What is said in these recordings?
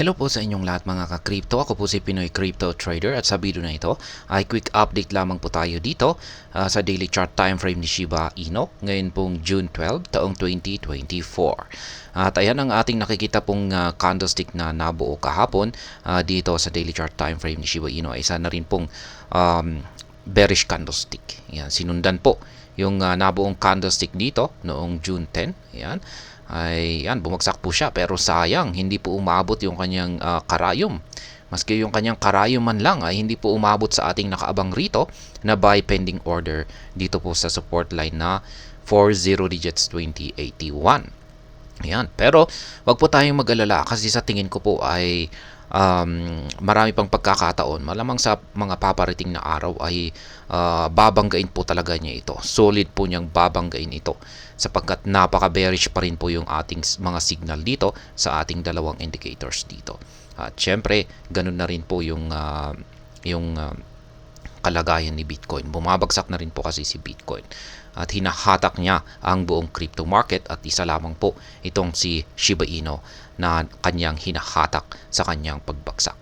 Hello po sa inyong lahat mga ka-crypto. Ako po si Pinoy Crypto Trader at sa video na ito ay quick update lamang po tayo dito sa daily chart time frame ni Shiba Inu ngayon pong June 12 taong 2024. At ayan ang ating nakikita pong candlestick na nabuo kahapon dito sa daily chart time frame ni Shiba Inu ay isa na rin pong bearish candlestick. Yan, sinundan po yung nabuong candlestick dito noong June 10. Yan ay yan, bumagsak po siya pero sayang hindi po umabot yung kanyang karayom. Maski yung kanyang karayom man lang ay hindi po umabot sa ating nakaabang rito na buy pending order dito po sa support line na 40 digits 2081. Ayan, pero wag po tayong mag-alala kasi sa tingin ko po ay marami pang pagkakataon. Malamang sa mga paparating na araw ay babanggain po talaga niya ito. Solid po niyang babanggain ito sapagkat napaka-bearish pa rin po yung ating mga signal dito sa ating dalawang indicators dito. At syempre, ganun na rin po yung kalagayan ni Bitcoin. Bumabagsak na rin po kasi si Bitcoin. At hinahatak niya ang buong crypto market at isa lamang po itong si Shiba Inu na kanyang hinahatak sa kanyang pagbagsak.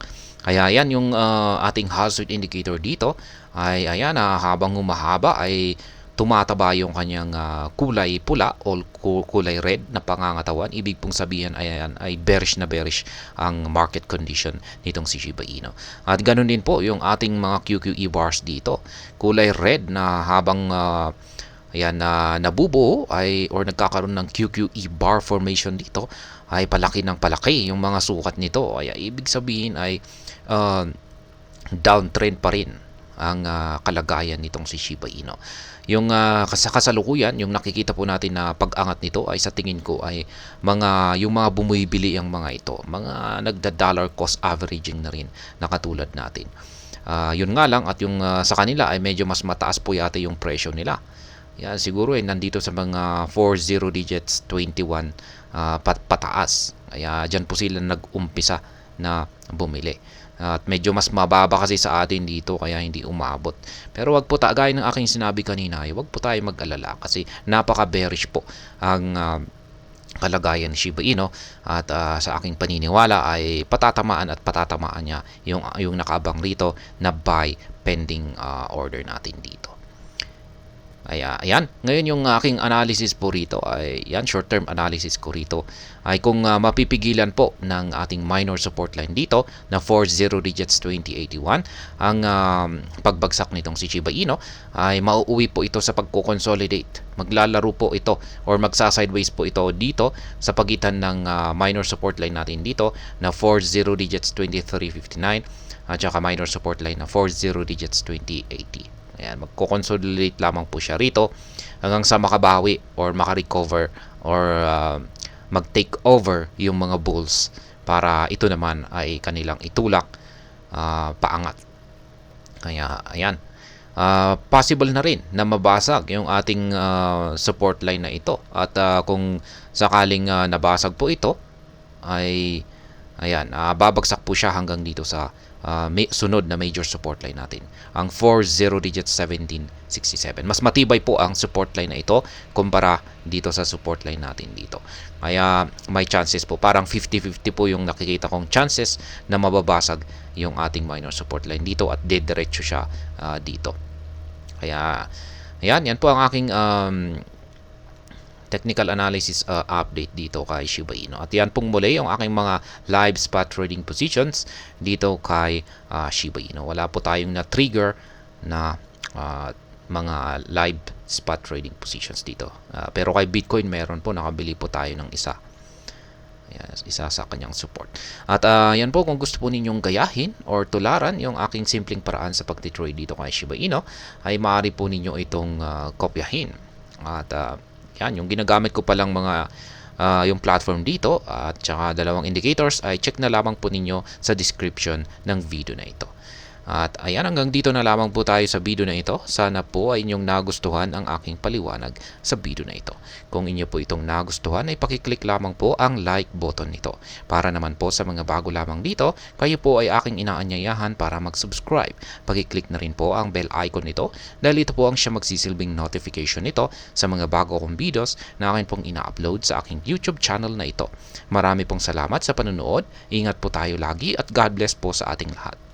Kaya yan yung ating hazard indicator dito ay ayan habang humahaba ay tumataba yung kanyang kulay pula o kulay red na pangangatawan. Ibig pong sabihin ay bearish na bearish ang market condition nitong si Shiba Inu. At ganun din po yung ating mga QQE bars dito. Kulay red na habang nabubuo ay or nagkakaroon ng QQE bar formation dito ay palaki ng palaki yung mga sukat nito. Ay ibig sabihin ay downtrend pa rin ang kalagayan nitong si Shiba Inu. Yung kasalukuyan, yung nakikita po natin na pag-angat nito ay sa tingin ko ay yung mga bumibili ang mga ito, mga nagda-dollar cost averaging na rin na katulad natin. Yun nga lang at yung sa kanila ay medyo mas mataas po yata yung presyo nila. Yan, siguro nandito sa mga 40 digits 21 pataas. Kaya dyan po sila nag-umpisa na bumili. At medyo mas mababa kasi sa atin dito kaya hindi umabot. Pero wag po gaya ng aking sinabi kanina, wag po tayo mag-alala kasi napaka-bearish po ang kalagayan ni Shiba Inu at sa aking paniniwala ay patatamaan niya yung nakaabang rito na buy pending order natin dito. Ayan. Ngayon yung aking analysis po rito ay short-term analysis ko rito ay kung mapipigilan po ng ating minor support line dito na 40 digits 2081 ang pagbagsak nitong si Shiba Inu ay mauuwi po ito sa pagko-consolidate. Maglalaro po ito or magsa-sideways po ito dito sa pagitan ng minor support line natin dito na 40 digits 2359 at saka minor support line na 40 digits 2080. Ayan, magko-consolidate lamang po siya rito hanggang sa makabawi or makarecover or mag-take over yung mga bulls para ito naman ay kanilang itulak paangat. Kaya ayan, possible na rin na mabasag yung ating support line na ito at kung sakaling nabasag po ito ay ayan, babagsak po siya hanggang dito sa sunod na major support line natin, ang 40 digits 1767. Mas matibay po ang support line na ito kumpara dito sa support line natin dito. Kaya may chances po, parang 50-50 po yung nakikita kong chances na mababasag yung ating minor support line dito at dediretso siya dito. Kaya yan po ang aking technical analysis update dito kay Shiba Inu. At yan pong muli yung aking mga live spot trading positions dito kay Shiba Inu. Wala po tayong na-trigger na mga live spot trading positions dito. Pero kay Bitcoin meron po, nakabili po tayo ng isa. Ayan, isa sa kanyang support. At yan po, kung gusto po ninyong gayahin or tularan yung aking simpleng paraan sa pagtitrade dito kay Shiba Inu, ay maaari po ninyo itong kopyahin. At yan, yung ginagamit ko palang mga yung platform dito at saka dalawang indicators ay check na lamang po ninyo sa description ng video na ito. At ayan, hanggang dito na lamang po tayo sa video na ito. Sana po ay inyong nagustuhan ang aking paliwanag sa video na ito. Kung inyo po itong nagustuhan ay pakiclick lamang po ang like button nito. Para naman po sa mga bago lamang dito, kayo po ay aking inaanyayahan para mag-subscribe. Pakiclick na rin po ang bell icon nito dahil ito po ang siya magsisilbing notification nito sa mga bago kong videos na akin pong ina-upload sa aking YouTube channel na ito. Marami pong salamat sa panunood. Ingat po tayo lagi at God bless po sa ating lahat.